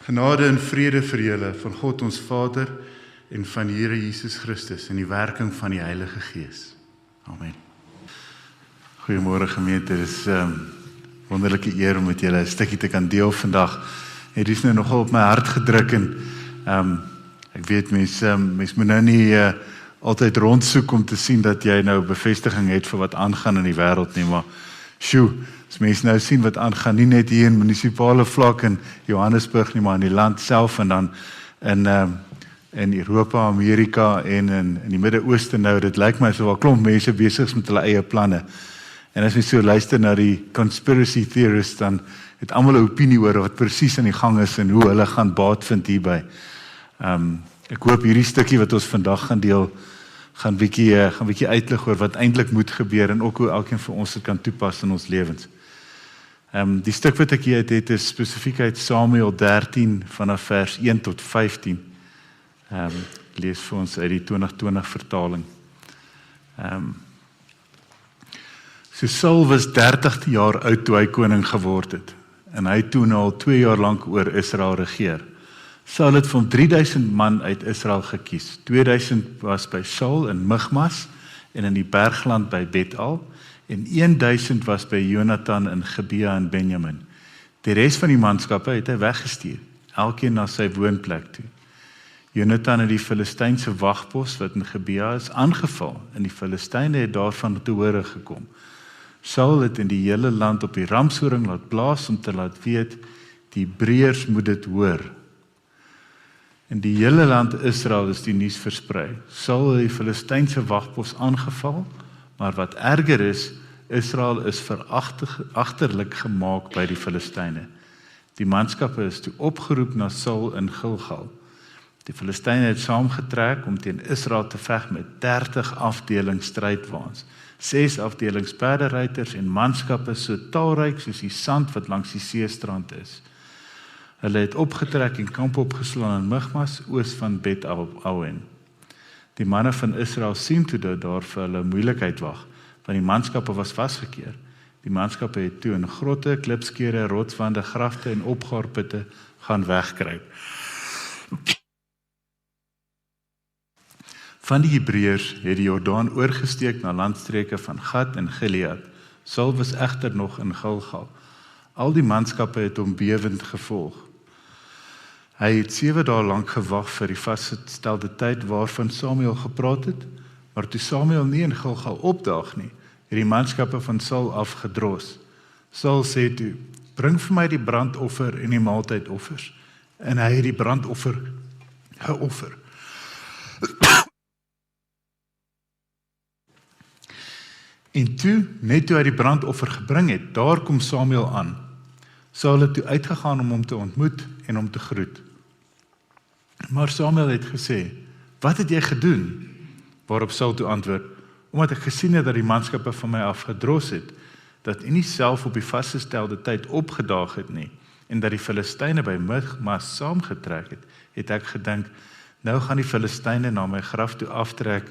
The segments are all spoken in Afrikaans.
Genade en vrede vir julle van God ons Vader en van die Here Jesus Christus en die werking van die Heilige Gees. Amen. Goeiemôre gemeente, dit is wonderlike eer om met julle 'n stukkie te kan deel vandag. Het is nou nogal op my hart gedruk en ek weet mens moet nou nie altyd rondsoek om te sien dat jy nou bevestiging het vir wat aangaan in die wêreld nie, maar as mense nou sien wat aangaan, nie net hier in munisipale vlak in Johannesburg nie, maar in die land self en dan in Europa, Amerika en in die Midde-Ooste nou, dit lyk my so wel klomp mense besig is met hulle eie planne. En as mens so luister na die conspiracy theorists, dan het almal 'n opinie oor wat presies aan die gang is en hoe hulle gaan baat vind hierby. Ek hoop hierdie stukkie wat ons vandag gaan deel, gaan bietjie uitlig oor wat eintlik moet gebeur en ook hoe elkeen van ons dit kan toepas in ons lewens. Die stuk wat ek hier het is spesifiek uit Samuel 13 vanaf vers 1 tot 15. Lees vir ons uit die 2020 vertaling. So Saul was 30 jaar oud toe hy koning geword het en hy het toen al 2 jaar lank oor Israel regeer. Saul het van 3000 man uit Israel gekies. 2000 was by Saul in Michmas en in die bergland by Bethel en 1000 was by Jonathan in Gebea en Benjamin. Die res van die manskappe het hy weggestuur, elkeen na sy woonplek toe. Jonathan het die Filistynse wagpos wat in Gebea is aangeval en die Filistyne het daarvan te hore gekom. Saul het in die hele land op die ramshoring laat blaas om te laat weet, die Hebreërs moet dit hoor. In die hele land Israel is die nuus versprei. Saul het die Filistynse wagpos aangeval, maar wat erger is, Israel is veragterlik gemaak by die Filistyne. Die manskappe is toe opgeroep na Saul in Gilgal. Die Filistyne het saamgetrek om teen Israel te veg met 30 afdelings strydwaans, 6 afdelings perderuiters en manskappe so talryk soos die sand wat langs die seestrand is. Hulle het opgetrek en kamp opgeslaan in Michmas, oos van Bet-Awen. Die manne van Israel sien toe dat daar vir hulle moeilikheid wag, want die manskappe was vasgekeer. Die manskappe het toe in grotte, klipskere, rotswande, grafte en opgaarputte gaan wegkruip. Van die Hebreërs het die Jordaan oorgesteek na landstreke van Gad en Gilead. Saul was egter nog in Gilgal. Al die manskappe het hom bewend gevolg. Hy het 7 dae lank gewag vir die vasgestelde tyd waarvan Samuel gepraat het, maar toe Samuel nie in Gilgal opdaag nie, het die manskappe van Saul afgedros. Saul sê toe, bring vir my die brandoffer en die maaltydoffers. En hy het die brandoffer geoffer. En toe, net toe hy die brandoffer gebring het, daar kom Samuel aan. Saul het toe uitgegaan om hom te ontmoet en hom te groet. Maar Samuel het gesê, wat het jy gedoen? Waarop Saul toe antwoord, omdat ek gesien het dat die manskappe van my afgedros het, dat u nie self op die vasgestelde tyd opgedaag het nie, en dat die Filistyne by Michmas saamgetrek het, het ek gedink, nou gaan die Filistyne na my graf toe aftrek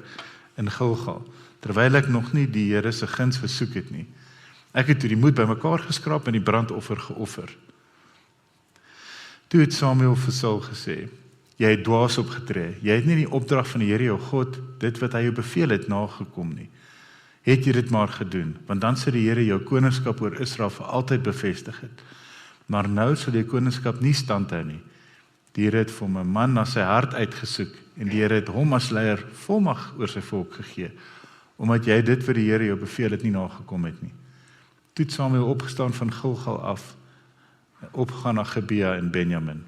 in Gilgal, terwyl ek nog nie die Here se guns versoek het nie. Ek het toe die moed bymekaar geskraap en die brandoffer geoffer. Toe het Samuel vir Saul gesê, jy het dwaas opgetree, jy het nie die opdrag van die Here jou God, dit wat hy jou beveel het, nagekom nie. Het jy dit maar gedoen, want dan sal die Here jou koningskap oor Israel vir altyd bevestig het. Maar nou sal die koningskap nie standhou nie. Die Here het vir hom 'n man na sy hart uitgesoek, en die Here het hom as leier volmag oor sy volk gegee, omdat jy dit wat die Here jou beveel het nie nagekom het nie. Toe het Samuel opgestaan van Gilgal af, opgegaan na Gebea en Benjamin.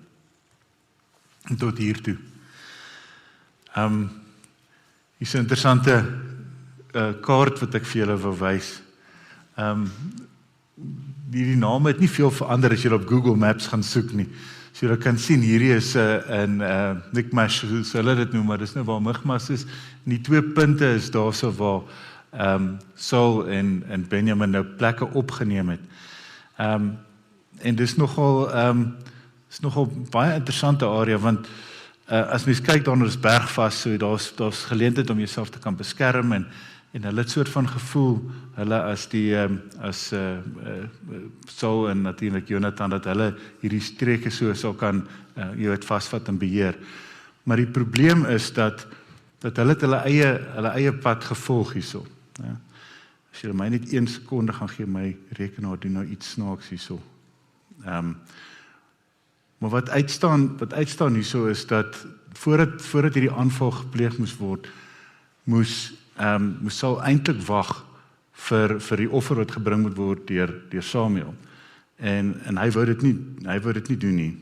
En tot hier toe. Hier is 'n interessante kaart wat ek vir julle wil wys. Die name het nie veel verander as jy op Google Maps gaan soek nie. So jy kan sien, hierdie is in Michmas, so hulle dit noem, maar dis nou waar Michmas is. En die 2 punte is daar so waar Saul en Benjamin nou plekke opgeneem het. En dis nogal baie interessante area, want as mens kyk daarna is bergvas, so daar's geleentheid om jouself te kan beskerm, en En hulle het soort van gevoel, hulle as die Saul en natuurlik Jonathan, dat hulle hierdie streke so sal kan vasvat en beheer. Maar die probleem is dat hulle het hulle eie pad gevolg hierso. Ja. As julle my net 1 sekonde gaan gee, my rekenaar doen nou iets snaaks hierso. Maar wat uitstaan hierso is dat voordat hierdie aanval gepleeg moes word, moes Saul eintlik wag vir die offer wat gebring moet word deur Samuel. En hy wou dit nie doen nie.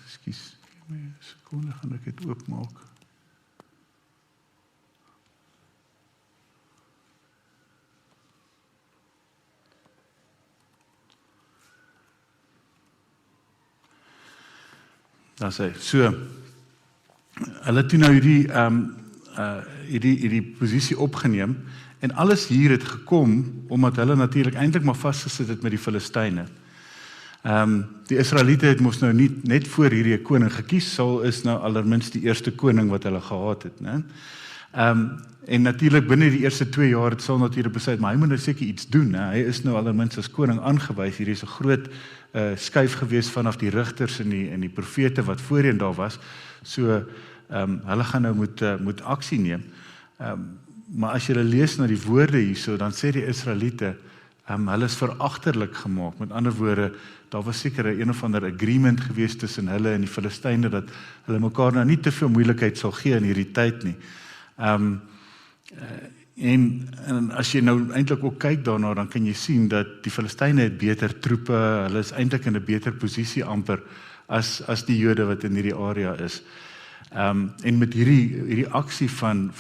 Ekskuus, 'n sekonde gaan ek dit oopmaak. Daar sê, so, hulle toe nou hierdie posisie opgeneem, en alles hier het gekom, omdat hulle natuurlik eintlik maar vasgesit het met die Filistyne. Die Israeliete het mos nou nie net voor hierdie koning gekies, Saul is nou allerminst die eerste koning wat hulle gehad het, né? En natuurlik binne die eerste 2 jaar het Saul natuurlik besluit, maar hy moet nou seker iets doen, né? Hy is nou allerminst as koning aangewys, hier is 'n groot skuif gewees vanaf die rigters en die profete wat voorheen daar was, so hulle gaan nou moet aksie neem. Maar as jy lees na die woorde hierso, dan sê die Israeliete, hulle is veragterlik gemaak. Met ander woorde, daar was seker 'n of ander agreement gewees tussen hulle en die Filistyne, dat hulle mekaar nou nie te veel moeilikheid sal gee in hierdie tyd nie. En as jy nou eintlik ook kyk daarna, dan kan jy sien dat die Filistyne het beter troepe, hulle is eintlik in 'n beter posisie amper as die Jode wat in hierdie area is. En met hierdie aksie van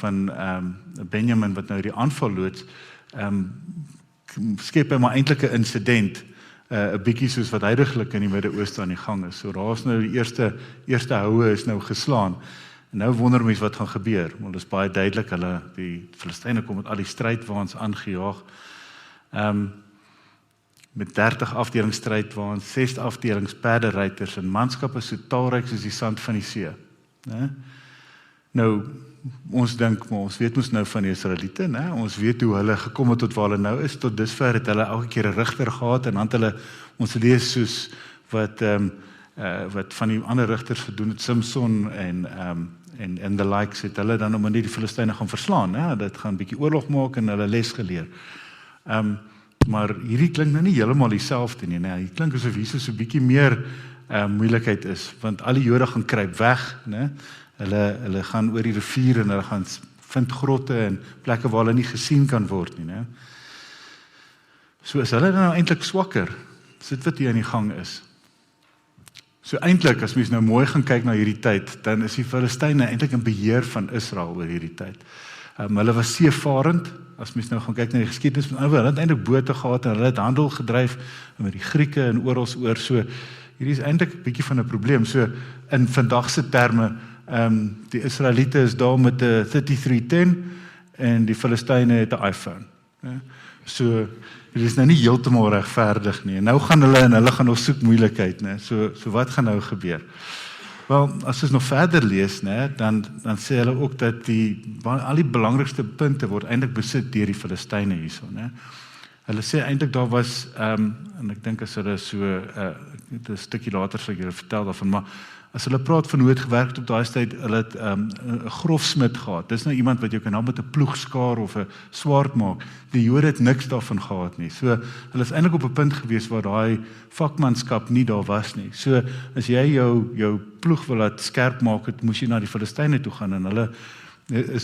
Benjamin wat nou die aanval loods, skep hy maar eintlik 'n insident, 'n bietjie soos wat huidigelik in die Midde-Ooste aan die gang is. So daar is nou die eerste houe is nou geslaan. En nou wonder mens wat gaan gebeur. Want dit is baie duidelik, die Filistyne kom met al die strydwaans aangejaag. Met 30 afdelings strydwaans, 6 afdelings perderuiters en manskappe so talryk soos die sand van die see. Nou, ons dink, maar ons weet mos nou van die Israeliete, ons weet hoe hulle gekom het tot waar hulle nou is, tot dusver het hulle elke keer 'n rigter gehad, en dan het hulle, ons lees soos wat van die ander rigters gedoen het, Samson en the likes, het hulle dan om nie die Filistyne gaan verslaan, dit gaan 'n bietjie oorlog maak en hulle les geleer. Maar hierdie klink nou nie heeltemal dieselfde nie, hier klink asof hier so 'n bietjie meer moeilikheid is, want al die Jode gaan kruip weg, hulle gaan oor die rivier en hulle gaan vind grotte en plekke waar hulle nie gesien kan word nie, So is hulle nou eintlik swakker, sit wat hier aan die gang is. So eintlik, as mens nou mooi gaan kyk na hierdie tyd, dan is die Filistyne eintlik in beheer van Israel oor hierdie tyd. Hulle was seevarend, as mens nou gaan kyk na die geskiedenis, hulle het eintlik bote gehad en hulle het handel gedryf met die Grieke en oral oor, so hierdie is eintlik 'n bietjie van 'n probleem. So in vandag se terme, die Israeliete is daar met 'n 3310 en die Filistyne het 'n iPhone. So dit is nou nie heeltemal regverdig nie. En nou gaan hulle gaan nog soek moeilikheid, So wat gaan nou gebeur? Wel, as ons nog verder lees, dan sê hulle ook dat al die belangrikste punte word eintlik besit deur die Filistyne hierso, Hulle sê eintlik daar was, en ek dink as hulle so, 'n stukkie later sal ek julle vertel daarvan, maar as hulle praat van hoe het gewerk het op daai tyd, hulle het 'n grofsmid gehad. Dis nou iemand wat jou kan help met 'n ploeg skaar of 'n swaard maak. Die Jode het niks daarvan gehad nie. So hulle is eintlik op 'n punt gewees waar daai vakmanskap nie daar was nie. So as jy jou ploeg wil laat skerp maak, het moes jy na die Filistyne toe gaan en hulle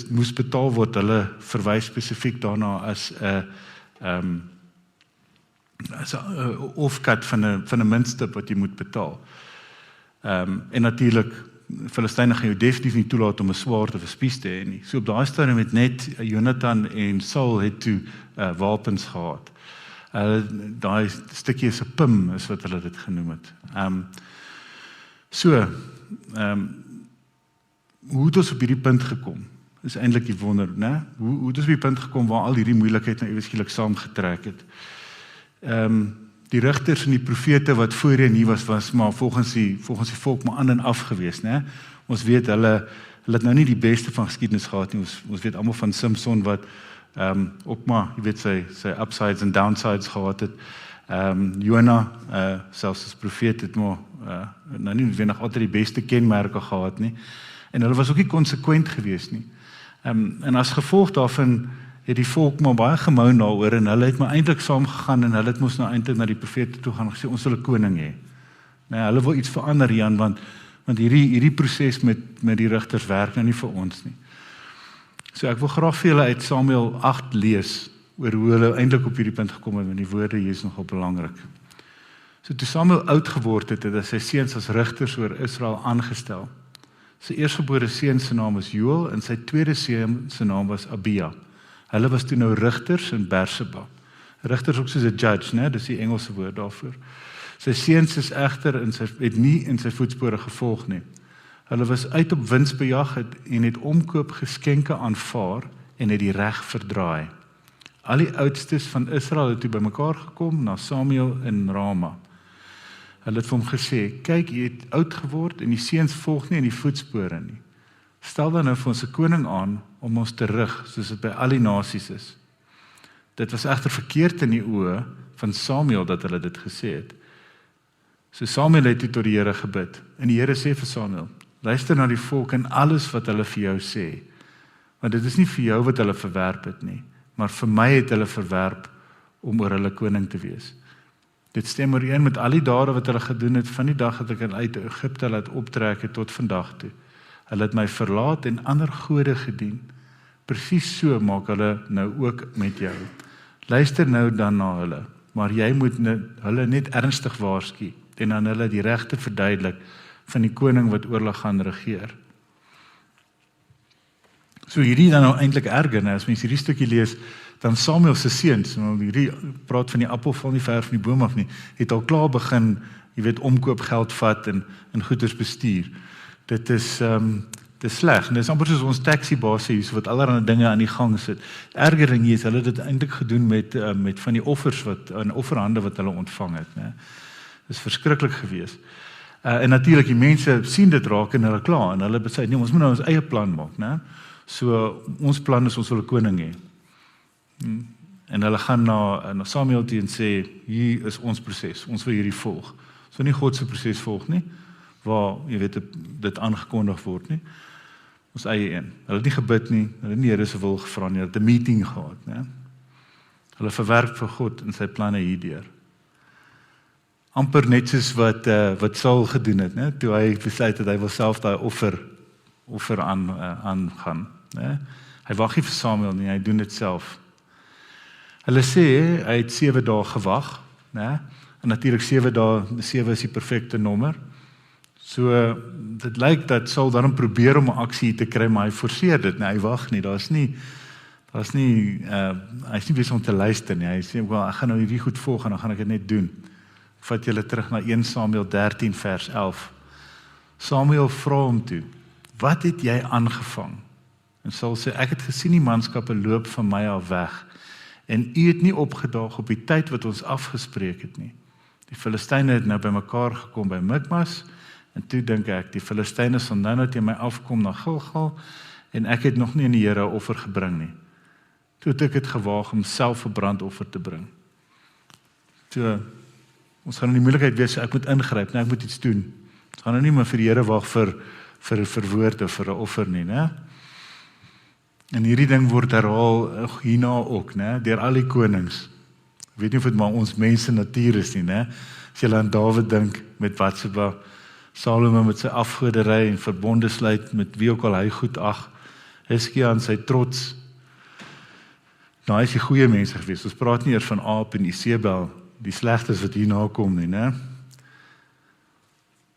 moes betaal word. Hulle verwys spesifiek daarna as 'n ofkat van 'n muntstip wat jy moet betaal. En natuurlik, Filistyne gaan jou definitief nie toelaat om 'n swaard of 'n spies te hê nie. So op daai stadium het net Jonathan en Saul het toe wapens gehad. Daai stukkie is 'n pim, is wat hulle dit genoem het. Hoe het ons op hierdie punt gekom? Is eintlik die wonder, Hoe het ons op die punt gekom waar al hierdie moeilikheid nou ewe skielik saamgetrek het? Die rigters en die profete wat voorheen hier was maar volgens die volk maar aan en af gewees, Ons weet hulle het nou nie die beste van geskiedenis gehad nie. Ons weet almal van Samson wat Ook maar, jy weet, sy upsides en downsides gehad het. Jona, selfs as profeet het maar, nou nie noodwendig altyd die beste kenmerke gehad nie. En hulle was ook nie konsekwent geweest nie. En as gevolg daarvan het die volk maar baie gemou daaroor en hulle het maar eintlik saamgegaan en hulle het mos nou eintlik na die profete toe gaan en gesê, ons wil 'n koning hê. Nee, hulle wil iets verander, Jan, want hierdie proses met die rigters werk nou nie vir ons nie. So ek wil graag vir julle uit Samuel 8 lees oor hoe hulle eintlik op hierdie punt gekom het, want die woorde hier is nogal belangrik. So toe Samuel oud geword het, het hy sy seuns as rigters oor Israel aangestel. Sy eerstgebore seun se naam was Joel en sy tweede seun se naam was Abia. Hulle was toe nou rigters in Berseba. Rigters ook soos 'n judge, né? Dis die Engelse woord daarvoor. Sy seuns is egter het nie in sy voetspore gevolg nie. Hulle was uit op winsbejag en het omkoop geskenke aanvaar en het die reg verdraai. Al die oudstes van Israel het toe bymekaar gekom na Samuel in Rama. Hulle het vir hom gesê, kyk, jy het oud geword en die seuns volg nie in die voetspore nie. Stel dan nou vir ons 'n koning aan om ons te rig, soos dit by al die nasies is. Dit was egter verkeerd in die oë van Samuel dat hulle dit gesê het. So Samuel het toe tot die Here gebid. En die Here sê vir Samuel, luister na die volk en alles wat hulle vir jou sê. Want dit is nie vir jou wat hulle verwerp het nie, maar vir my het hulle verwerp om oor hulle koning te wees. Dit stem ooreen met al die dade wat hulle gedoen het van die dag dat ek hulle uit Egipte laat optrek het tot vandag toe. Hulle het my verlaat en ander gode gedien. Presies so maak hulle nou ook met jou. Luister nou dan na hulle, maar jy moet hulle net ernstig waarsku en aan hulle die regte verduidelik van die koning wat oor hulle gaan regeer. So hierdie dan nou eintlik erger, as mens hierdie stukkie lees, dan Samuel se seuns, hierdie praat van die appel val nie ver van die boom af nie, het al klaar begin, jy weet, omkoop geld vat en goederes bestuur. Dit is sleg. En dit is amper soos ons taxi-baas hier, wat allerlei dinge aan die gang sit. Erger ding is, hulle het dit eintlik gedoen met van die offers en offerhande wat hulle ontvang het. Né? Dit is verskriklik geweest. En natuurlik, die mense sien dit raak en hulle klaar, en hulle besluit, nee, ons moet nou ons eie plan maak. Né? So, ons plan is, ons wil 'n koning hê. En hulle gaan na Samuel toe en sê, hier is ons proses, ons wil hierdie volg. So nie God se proses volg nie, waar, jy weet, dit aangekondig word nie. Ons eie een. Hulle het nie gebid nie, hulle het nie Here se wil gevra nie, hulle het 'n meeting gehad, né? Hulle verwerp vir God in sy planne hierdeur. Amper net soos wat Saul gedoen het, né? Toe hy besluit dat hy wil self daai offer aangaan, né? Hy wag nie vir Samuel nie, hy doen dit self. Hulle sê hy het 7 dae gewag, né? En natuurlik 7 dae, 7 is die perfekte nommer. So dit lyk dat Saul daarom probeer om 'n aksie te kry, maar hy forceer dit, nee, hy wag nie. Hy's nie besig om te luister nie. Hy sê, "Wel, ek gaan nou hierdie goed volg en dan gaan ek dit net doen." Ek vat julle terug na 1 Samuel 13 vers 11. Samuel vra hom toe, "Wat het jy aangevang?" En Saul sê, "Ek het gesien die manskappe loop van my af weg en u het nie opgedaag op die tyd wat ons afgespreek het nie. Die Filistyne het nou bymekaar gekom by Mikmas, en toe dink ek, die Filistyne sal nou teen my afkom na Gilgal, en ek het nog nie in die Here 'n offer gebring nie. Toe het ek het gewaag om self 'n brandoffer te bring." So, ons gaan in die moeilikheid wees, so ek moet ingryp, ek moet iets doen. Ons gaan nou nie maar vir die Here wag vir woord of vir 'n offer nie, né? En hierdie ding word herhaal hierna ook, né, deur al die konings. Ek weet nie of dit maar ons mense natuur is nie, né? As jy aan Dawid dink met Batseba, Salomo met sy afgoderry en verbonde sluit met wie ook al hy goed ag, Hizkia aan sy trots. Nou is die goeie mense gewees. Ons praat nie eers van Aap en Isebel, die slegtes wat hierna kom nie, né?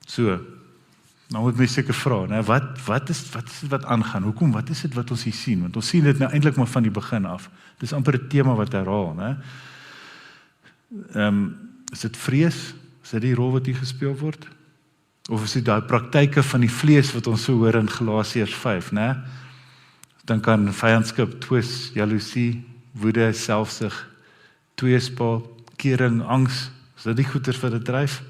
So, nou moet my seker vra, né, wat is dit wat aangaan? Hoekom, wat is dit wat ons hier sien? Want ons sien dit nou eintlik maar van die begin af. Dis amper 'n tema wat herhaal, né? Is dit vrees? Is dit die rol wat hier gespeel word? Of is dit daai praktyke van die vlees wat ons so hoor in Galasiërs 5, né? Dan kan vyandskap, twis, jaloesie, woede, selfsug, tweespaal, kering, angs, is dit die goeters wat dit dryf?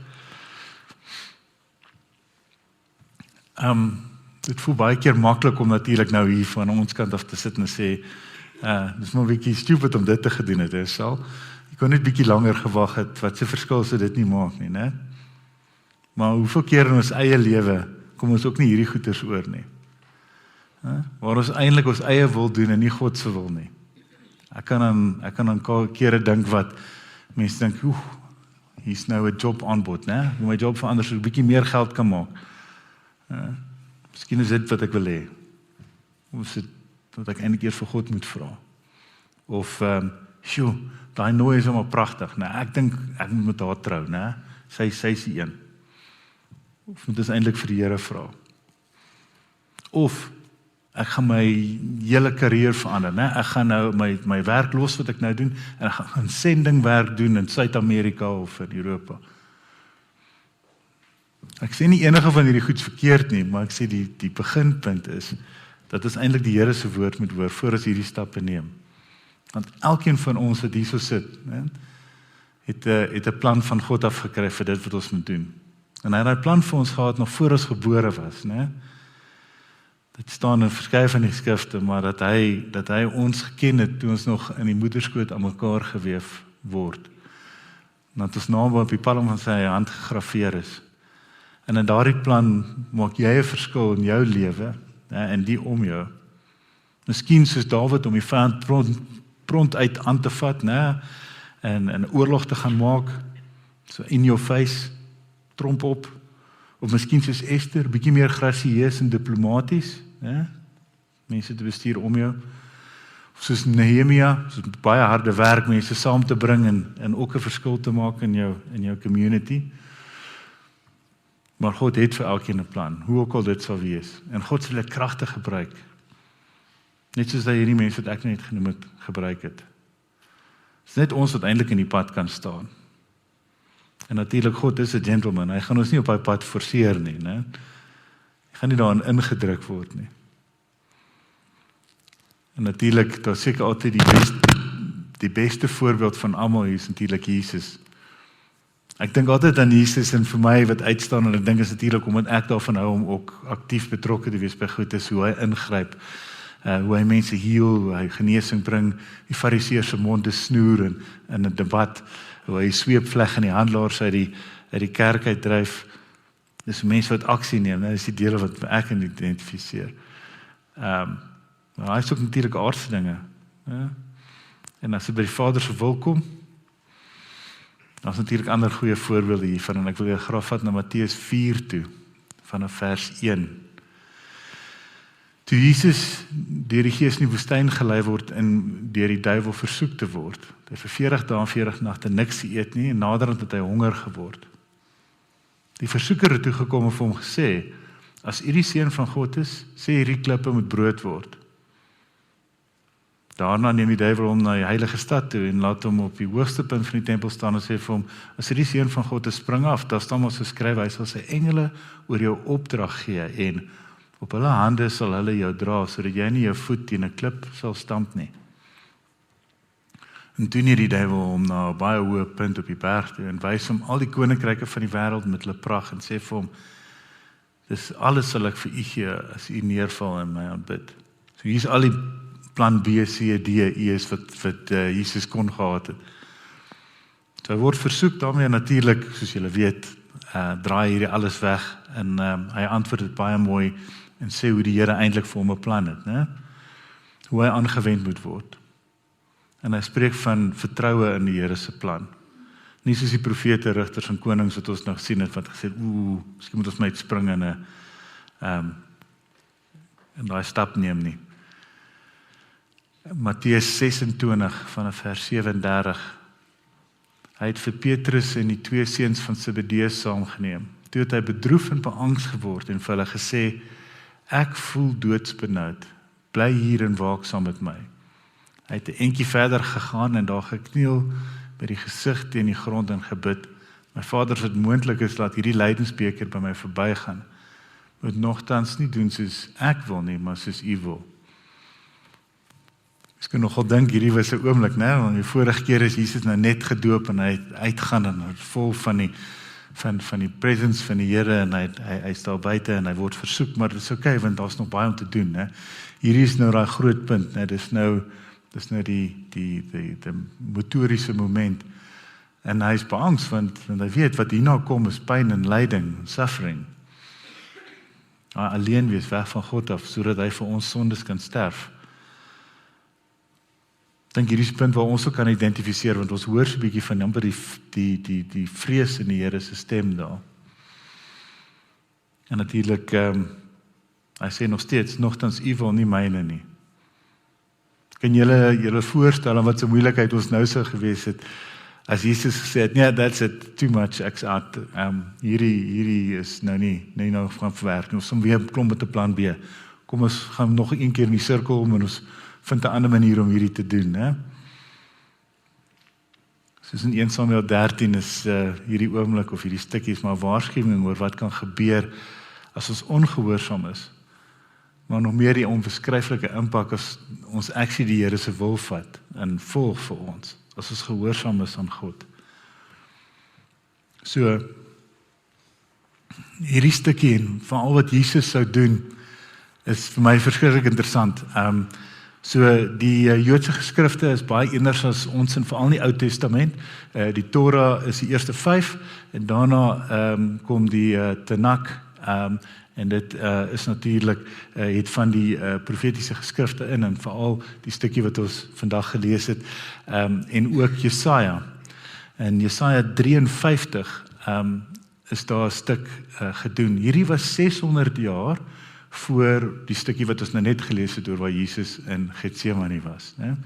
Dit voel baie keer maklik om natuurlik nou hier van ons kant af te sit en sê, Dis maar 'n bietjie stupid om dit te gedoen het, hè, Sal. Jy kon net bietjie langer gewag het, wat se verskil sou dit nie maak nie, né? Maar hoeveel keer in ons eie lewe kom ons ook nie hierdie goeters oor nie. Waar ons eintlik ons eie wil doen en nie God se wil nie. Ek kan aan kere dink wat mense dink, hier's nou 'n job aanbod, né? Hoe my job verander so 'n bietjie meer geld kan maak. Miskien is dit wat ek wil hê. Of is dit wat ek eintlik eers vir God moet vra? Of daai nooi is sommer pragtig, né? Ek dink ek moet met haar trou, né? Sy's die een. Of moet ons eintlik vir die Here vra? Of ek gaan my hele karier verander, né? Ek gaan nou my werk los wat ek nou doen en ek gaan sendingwerk doen in Suid-Amerika of in Europa. Ek sê nie enige van hierdie goeds verkeerd nie, maar ek sê die beginpunt is dat ons eintlik die Here se woord moet hoor voor ons hierdie stappe neem. Want elkeen van ons wat hierso sit, né, het 'n plan van God af gekry vir dit wat ons moet doen. En hy het daai plan vir ons gehad nog voor ons gebore was, né? Dit staan in verskeie van die skrifte, maar dat hy ons geken het toe ons nog in die moederskoot aan mekaar geweef word. Dat ons naam op die palm van sy hand gegraveer is. En in daardie plan maak jy 'n verskil in jou lewe, en die om jou. Miskien soos Dawid om die vyand front uit aan te vat, né? En 'n oorlog te gaan maak, so in your face, tromp op. Of miskien soos Esther, bietjie meer grasieus en diplomaties, né? Mense te bestuur om jou. Of soos Nehemia, soos baie harde werk mense saam te bring en ook 'n verskil te maak in jou community. Maar God het vir elkeen 'n plan, hoe ook al dit sal wees. En God sal dit kragtig gebruik. Net soos dat hierdie mense wat ek net genoem het, gebruik het. Dit is net ons wat eintlik in die pad kan staan. En natuurlik, God is 'n gentleman, hy gaan ons nie op hy pad forceer nie, né? Hy gaan nie daarin ingedruk word nie. En natuurlik, daar seker altyd die beste voorbeeld van almal hier is natuurlik Jesus. Ek dink altyd aan Jesus en vir my wat uitstaan en ek dink is natuurlik omdat ek daarvan hou om ook aktief betrokke te wees by goed is hoe hy ingryp, hoe hy mense heal, hoe hy genesing bring, die fariseërs se monde snoer in 'n debat, hoe hy sweepvleg in die handelaars uit die kerk uitdryf. Dis mense wat aksie neem, dis die dele wat ek identifiseer. Maar hy is ook natuurlik aardse dinge. En as dit by die Vader se wil kom, dan is natuurlik ander goeie voorbeelde hiervan, en ek wil jou graag vat na Matteus 4 toe, vanaf vers 1. Toe Jesus deur die Gees in die woestyn gelei word en deur die duiwel versoek te word, het hy vir 40 dae en 40 nagte niks geëet nie, en naderhand het hy honger geword. Die versoeker het toe gekom en vir hom gesê, as u die seun van God is, sê hierdie klippe moet brood word. Daarna neem die duiwel hom na die heilige stad toe en laat hom op die hoogste punt van die tempel staan en sê vir hom, as jy die seun van God is, spring af, daar staan ons geskryf, hy sal sy engele oor jou opdrag gee en op hulle hande sal hulle jou dra, sodat jy nie jou voet teen 'n klip sal stamp nie. En toe neem die duiwel hom na 'n baie hoë punt op die berg toe en wys hom al die koninkryke van die wêreld met hulle pragt en sê vir hom, dis alles sal ek vir u gee as u neerval en my aanbid. So hier is al die plan B, C, D, E is wat Jesus kon gehad het. So hy word versoek daarmee natuurlik, soos julle weet, draai hierdie alles weg en hy antwoord dit baie mooi en sê hoe die Here eintlik vir hom 'n plan het, né? Hoe hy aangewend moet word. En hy spreek van vertroue in die Here se plan. Nie soos die profete, rigters en konings wat ons nog sien het wat gesê, miskien moet ons maar uitspring en daai stap neem nie. Matteus 26 vanaf vers 37. Hy het vir Petrus en die 2 seuns van Zebedeus saamgeneem. Toe het hy bedroef en beangs geword en vir hulle gesê, ek voel doodsbenoud, bly hier en waak saam met my. Hy het 'n entjie verder gegaan en daar gekniel by die gesig teen die grond en gebid, my Vader, as dit moontlik is, laat hierdie lydensbeker by my verbygaan. Moet nogtans nie doen soos ek wil nie, maar soos u wil. Ek kan nogal dink, hierdie was 'n oomblik, né? Want die vorige keer is Jesus nou net gedoop en hy uitgaan en vol van die presence van die Here en hy staan buite en hy word versoek, maar dit is okay, want daar's nog baie om te doen, né? Hierdie is nou daai groot punt, né? Dis nou Dis nou die motoriese moment. En hy is beangs, want hy weet wat hierna kom is pyn en lyding, suffering. Alleen wees weg van God af, sodat hy vir ons sondes kan sterf. Ek dink hierdie is 'n punt waar ons ook kan identifiseer, want ons hoor so 'n bietjie van amper die vrees in die Here se stem daar. En natuurlik, hy sê nog steeds, nogtans u wil nie myne nie. Kan julle voorstel aan wat so moeilikheid ons nou sou gewees het, as Jesus gesê het, nee, that's it, too much, ek's out, hierdie is nou nie nou van verwerk, ons moet weer klom met 'n plan B, kom ons gaan nog een keer in die sirkel om en ons vind 'n ander manier om hierdie te doen, hè? Soos in 1 Samuel 13 is hierdie oomblik of hierdie stukkies maar waarskuwing oor wat kan gebeur as ons ongehoorsaam is, maar nog meer die onbeskryflike impak as ons actually die Here se wil vat en volg vir ons, as ons gehoorsaam is aan God. So, hierdie stukkie en van al wat Jesus sou doen, is vir my verskriklik interessant. So die Joodse geskrifte is baie anders as ons en veral in die Ou Testament. Die Torah is die eerste 5 en daarna kom die Tanakh, en dit is natuurlik het van die profetiese geskrifte in en veral die stukkie wat ons vandag gelees het, en ook Jesaja. En Jesaja 53 is daar 'n stuk gedoen. Hierdie was 600 jaar voor die stukkie wat ons nou net gelees het oor waar Jesus in Getsemane was, né?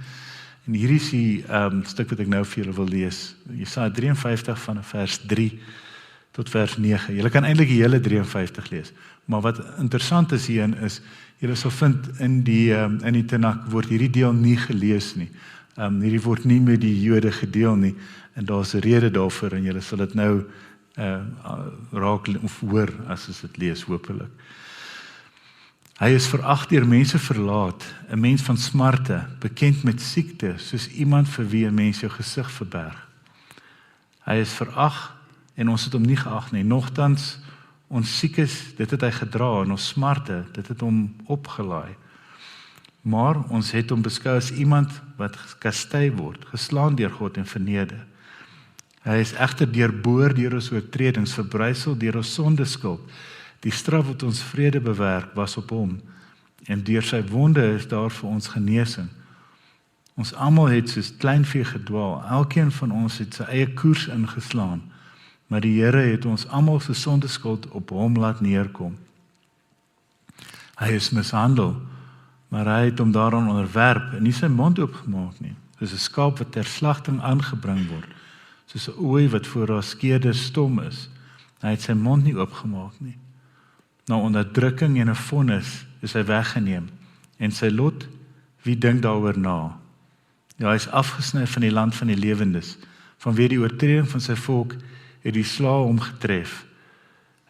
En hierdie is die stuk wat ek nou vir julle wil lees. Jesaja 53 van vers 3 tot vers 9. Julle kan eintlik die hele 53 lees. Maar wat interessant is hierin is, julle sal vind in die Tanakh word hierdie deel nie gelees nie. Hierdie word nie met die Jode gedeel nie. En daar's 'n rede daarvoor en julle sal dit nou raak of hoor as ons dit lees, hopelik. Hy is verag deur mense verlaat, 'n mens van smarte, bekend met siekte, soos iemand vir wie 'n mens jou gesig verberg. Hy is verag en ons het hom nie geag nie. Nogtans, ons siekes, dit het hy gedra, en ons smarte, dit het hom opgelaai. Maar ons het hom beskou as iemand wat gekastei word, geslaan deur God en verneder. Hy is egter deurboor deur ons oortredings, verbrysel deur ons sondeskuld. Die straf wat ons vrede bewerk was op hom, en deur sy wonde is daar vir ons genesing. Ons almal het soos kleinvee gedwaal, elkeen van ons het sy eie koers ingeslaan, maar die Here het ons almal se sondeskuld op hom laat neerkom. Hy is mishandel, maar hy het hom daaraan onderwerp en nie sy mond oopgemaak nie, soos 'n skaap wat ter slagting aangebring word, soos 'n ooi wat voor haar skeerder stom is. Hy het sy mond nie oopgemaak nie. Na onderdrukking en 'n vonnis is hy weggeneem, en sy lot, wie dink daaroor na? Ja, hy is afgesny van die land van die lewendes, vanweë die oortreding van sy volk het die slae hom getref.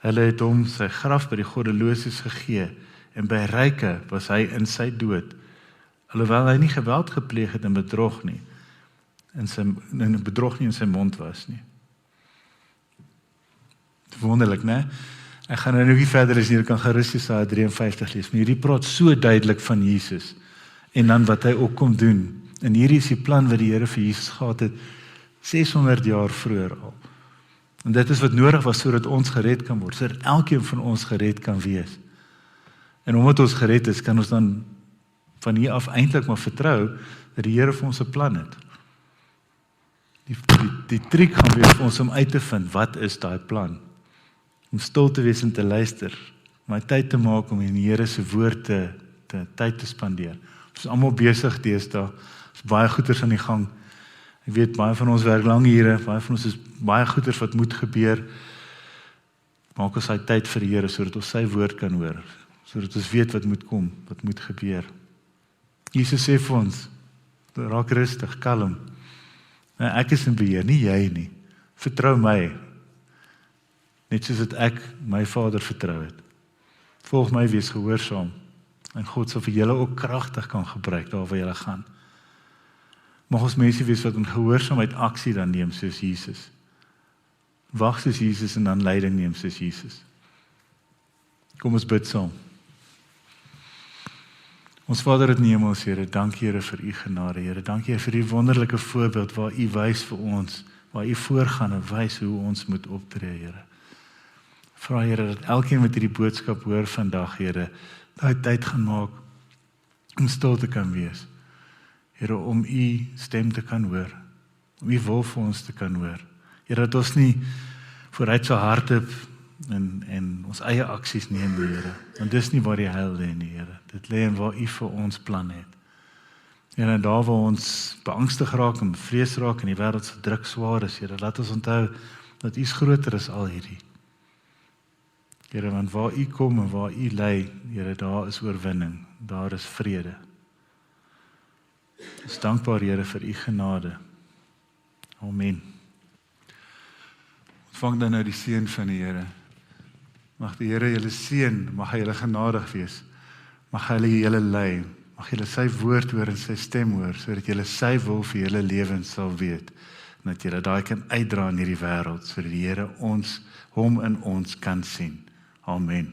Hulle het hom sy graf by die goddeloses gegee, en by ryke was hy in sy dood, alhoewel hy nie geweld gepleeg het en bedrog nie, bedrog nie in sy mond was nie. Wonderlik, né? Ek gaan nou nie verder as hier kan gerus Jesaja 53 lees, maar hierdie praat so duidelik van Jesus, en dan wat hy ook kom doen. En hierdie is die plan wat die Here vir Jesus gehad het, 600 jaar vroeër al. En dit is wat nodig was, sodat ons gered kan word, sodat elkeen van ons gered kan wees. En omdat ons gered is, kan ons dan van hier af eintlik maar vertrou, dat die Here vir ons 'n plan het. Die triek gaan wees vir ons om uit te vind, wat is daai plan? Om stil te wees en te luister, maar tyd te maak om in die Here se woord tyd te spandeer. Ons is almal besig deesdae, is baie goeders aan die gang. Ek weet, baie van ons werk lang ure, baie van ons is baie goeders wat moet gebeur. Maak ons hy tyd vir die Here, sodat ons sy woord kan hoor, sodat ons weet wat moet kom, wat moet gebeur. Jesus sê vir ons, raak rustig, kalm. Ek is in beheer, nie jy nie. Vertrou my. Net soos dat ek my Vader vertrou het. Volg my, wees gehoorsaam. En God sal vir julle ook kragtig kan gebruik daar waar julle gaan. Mag ons mense wees wat in gehoorsaamheid aksie dan neem soos Jesus. Wag soos Jesus en dan leiding neem soos Jesus. Kom ons bid saam. Ons Vader in die hemels, Here, dankie Here vir u genade, Here. Dankie Here vir die wonderlike voorbeeld waar u wys vir ons, waar u voorgaan en wys hoe ons moet optree, Here. Vra Here dat elkeen wat hierdie boodskap hoor vandag, Here, daai tyd gaan maak om stil te kan wees. Here, om u stem te kan hoor, om u wil vir ons te kan hoor. Here, dat ons nie vooruit so hardop en ons eie aksies neem, Here. Want dis nie waar die heil lê nie, Here. Dit lê in waar u vir ons plan het. En daar waar ons beangstig raak en bevrees raak en die wêreld se druk swaar is, Here, laat ons onthou dat u is groter as al hierdie. Here, want waar u kom en waar u lê, Here, daar is oorwinning, daar is vrede. Ons dankbaar, Here, vir u genade. Amen. Ontvang dan nou die seën van die Here. Mag die Here julle seën, mag hy julle genadig wees. Mag hy julle lei, mag julle sy woord hoor en sy stem hoor, sodat julle sy wil vir julle lewens sal weet. En dat julle daai kan uitdra in hierdie wêreld, sodat die Here hom in ons kan sien. Amen.